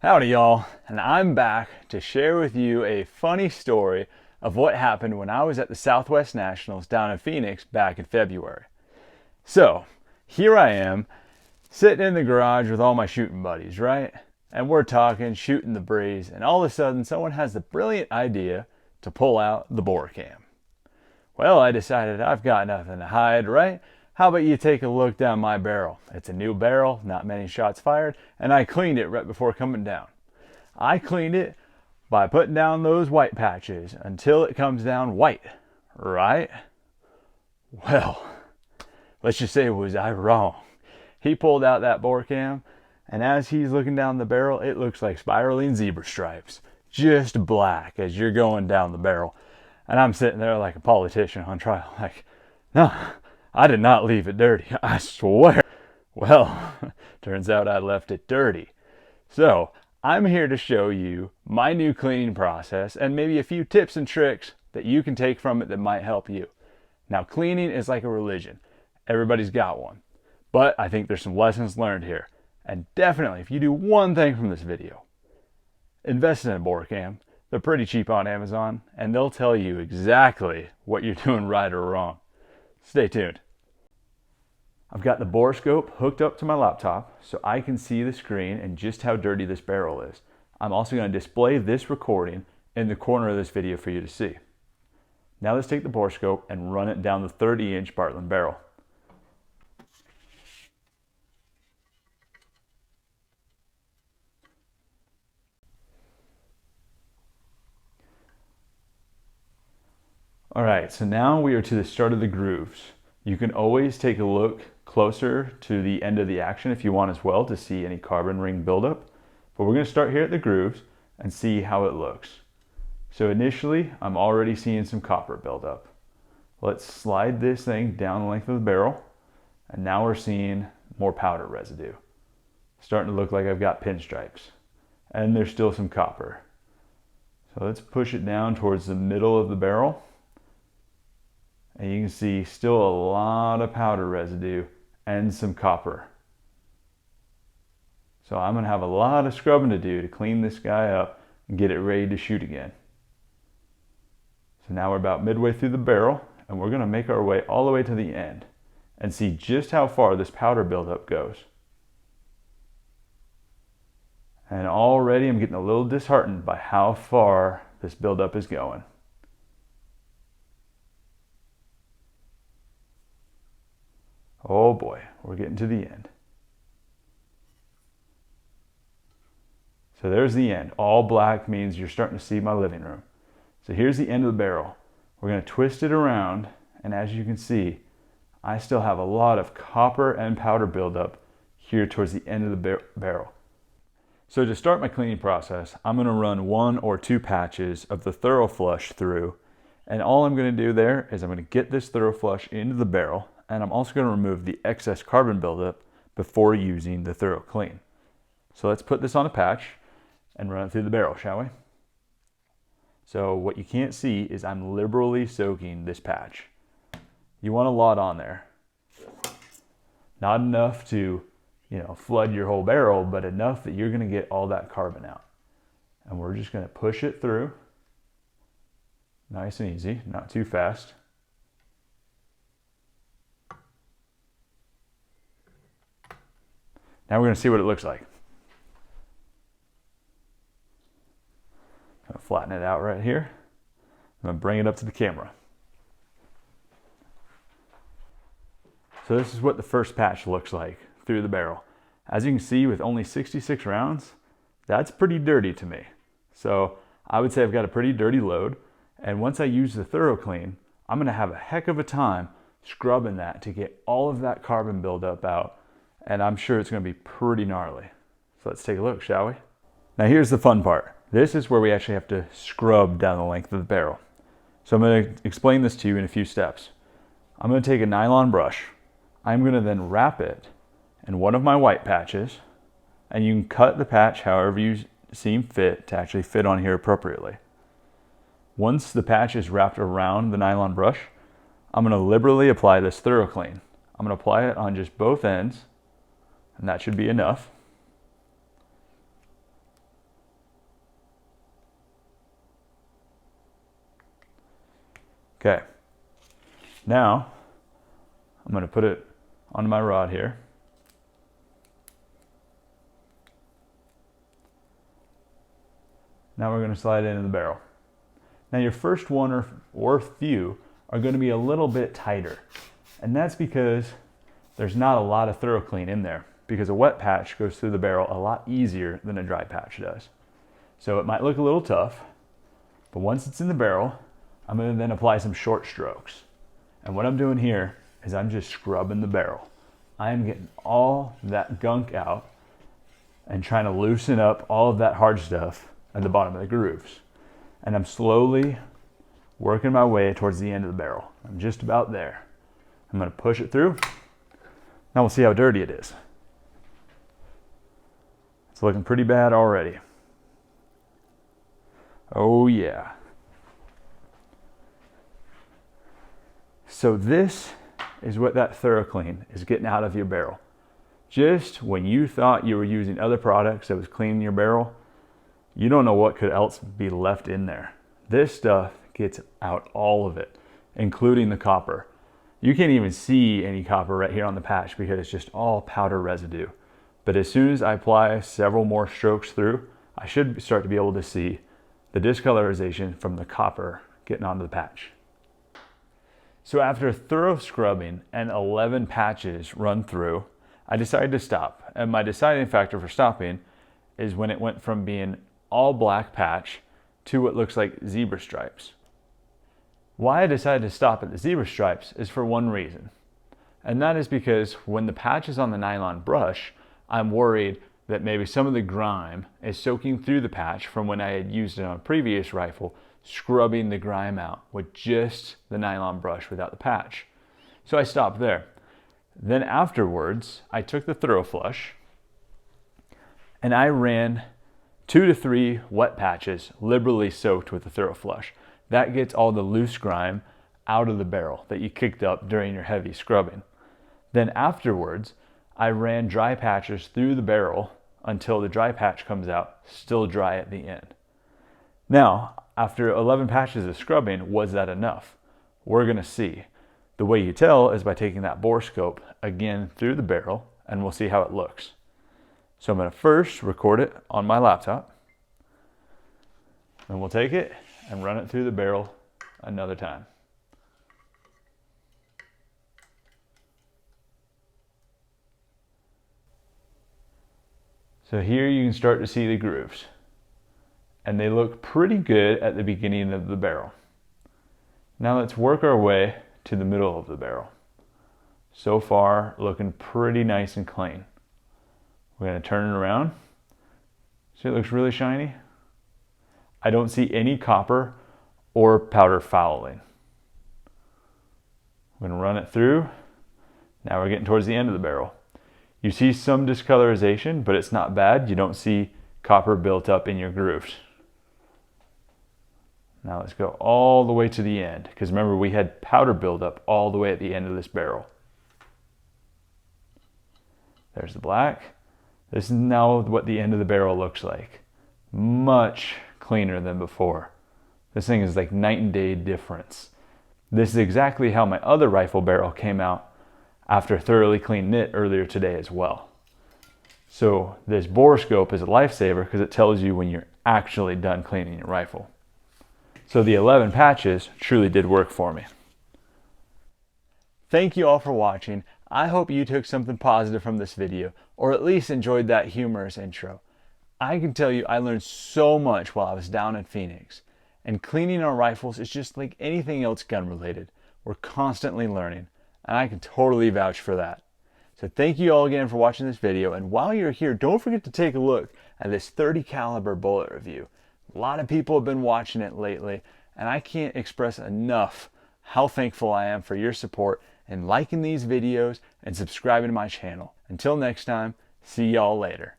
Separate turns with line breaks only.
Howdy y'all, and I'm back to share with you a funny story of what happened when I was at the Southwest Nationals down in Phoenix back in February. So, here I am, sitting in the garage with all my shooting buddies, right? And we're talking, shooting the breeze, and all of a sudden someone has the brilliant idea to pull out the bore cam. Well, I decided I've got nothing to hide, right? How about you take a look down my barrel? It's a new barrel, not many shots fired, and I cleaned it right before coming down. I cleaned it by putting down those white patches until it comes down white, right? Well, let's just say was I wrong. He pulled out that bore cam, and as he's looking down the barrel, it looks like spiraling zebra stripes, just black as you're going down the barrel. And I'm sitting there like a politician on trial, like, no, I did not leave it dirty, I swear. Well, turns out I left it dirty. So, I'm here to show you my new cleaning process and maybe a few tips and tricks that you can take from it that might help you. Now, cleaning is like a religion. Everybody's got one. But I think there's some lessons learned here. And definitely, if you do one thing from this video, invest in a bore cam. They're pretty cheap on Amazon, and they'll tell you exactly what you're doing right or wrong. Stay tuned. I've got the borescope hooked up to my laptop so I can see the screen and just how dirty this barrel is. I'm also going to display this recording in the corner of this video for you to see. Now let's take the borescope and run it down the 30-inch Bartlein barrel. All right, so now we are to the start of the grooves. You can always take a look closer to the end of the action if you want as well to see any carbon ring buildup. But we're going to start here at the grooves and see how it looks. So initially, I'm already seeing some copper buildup. Let's slide this thing down the length of the barrel, and now we're seeing more powder residue. Starting to look like I've got pinstripes, and there's still some copper. So let's push it down towards the middle of the barrel. And you can see still a lot of powder residue and some copper. So I'm going to have a lot of scrubbing to do to clean this guy up and get it ready to shoot again. So now we're about midway through the barrel, and we're going to make our way all the way to the end and see just how far this powder buildup goes. And already I'm getting a little disheartened by how far this buildup is going. Oh boy, we're getting to the end. So there's the end. All black means you're starting to see my living room. So here's the end of the barrel. We're going to twist it around, and as you can see, I still have a lot of copper and powder buildup here towards the end of the barrel. So to start my cleaning process, I'm going to run 1 or 2 patches of the thorough flush through, and all I'm going to do there is I'm going to get this thorough flush into the barrel, and I'm also going to remove the excess carbon buildup before using the thorough clean. So let's put this on a patch and run it through the barrel, shall we? So what you can't see is I'm liberally soaking this patch. You want a lot on there. Not enough to, flood your whole barrel, but enough that you're going to get all that carbon out. And we're just going to push it through. Nice and easy, not too fast. Now we're going to see what it looks like. I'm going to flatten it out right here. I'm going to bring it up to the camera. So this is what the first patch looks like through the barrel. As you can see, with only 66 rounds, that's pretty dirty to me. So I would say I've got a pretty dirty load. And once I use the thorough clean, I'm going to have a heck of a time scrubbing that to get all of that carbon buildup out. And I'm sure it's going to be pretty gnarly. So let's take a look, shall we? Now here's the fun part. This is where we actually have to scrub down the length of the barrel. So I'm going to explain this to you in a few steps. I'm going to take a nylon brush. I'm going to then wrap it in one of my white patches, and you can cut the patch however you seem fit to actually fit on here appropriately. Once the patch is wrapped around the nylon brush, I'm going to liberally apply this thorough clean. I'm going to apply it on just both ends, and that should be enough. Okay, now I'm going to put it on my rod here. Now we're going to slide it into the barrel. Now your first one or few are going to be a little bit tighter. And that's because there's not a lot of thorough clean in there, because a wet patch goes through the barrel a lot easier than a dry patch does. So it might look a little tough, but once it's in the barrel, I'm going to then apply some short strokes. And what I'm doing here is I'm just scrubbing the barrel. I am getting all that gunk out and trying to loosen up all of that hard stuff at the bottom of the grooves. And I'm slowly working my way towards the end of the barrel. I'm just about there. I'm going to push it through. Now we'll see how dirty it is. It's looking pretty bad already. Oh yeah. So this is what that thorough clean is getting out of your barrel. Just when you thought you were using other products that was cleaning your barrel, you don't know what could else be left in there. This stuff gets out all of it, including the copper. You can't even see any copper right here on the patch because it's just all powder residue. But as soon as I apply several more strokes through, I should start to be able to see the discolorization from the copper getting onto the patch. So after thorough scrubbing and 11 patches run through, I decided to stop. And my deciding factor for stopping is when it went from being all black patch to what looks like zebra stripes. Why I decided to stop at the zebra stripes is for one reason. And that is because when the patch is on the nylon brush, I'm worried that maybe some of the grime is soaking through the patch from when I had used it on a previous rifle, scrubbing the grime out with just the nylon brush without the patch. So I stopped there. Then afterwards, I took the thorough flush and I ran 2 to 3 wet patches liberally soaked with the thorough flush. That gets all the loose grime out of the barrel that you kicked up during your heavy scrubbing. Then afterwards, I ran dry patches through the barrel until the dry patch comes out, still dry at the end. Now, after 11 patches of scrubbing, was that enough? We're gonna see. The way you tell is by taking that bore scope again through the barrel, and we'll see how it looks. So I'm gonna first record it on my laptop, and we'll take it and run it through the barrel another time. So here you can start to see the grooves, and they look pretty good at the beginning of the barrel. Now let's work our way to the middle of the barrel. So far, looking pretty nice and clean. We're going to turn it around. See, it looks really shiny. I don't see any copper or powder fouling. I'm going to run it through. Now we're getting towards the end of the barrel. You see some discolorization, but it's not bad. You don't see copper built up in your grooves. Now let's go all the way to the end, because remember we had powder buildup all the way at the end of this barrel. There's the black. This is now what the end of the barrel looks like. Much cleaner than before. This thing is like night and day difference. This is exactly how my other rifle barrel came out after thoroughly cleaning it earlier today as well. So this bore scope is a lifesaver because it tells you when you're actually done cleaning your rifle. So the 11 patches truly did work for me. Thank you all for watching. I hope you took something positive from this video, or at least enjoyed that humorous intro. I can tell you I learned so much while I was down in Phoenix. And cleaning our rifles is just like anything else gun related. We're constantly learning, and I can totally vouch for that. So thank you all again for watching this video, and while you're here, don't forget to take a look at this .30 caliber bullet review. A lot of people have been watching it lately, and I can't express enough how thankful I am for your support and liking these videos and subscribing to my channel. Until next time, see y'all later.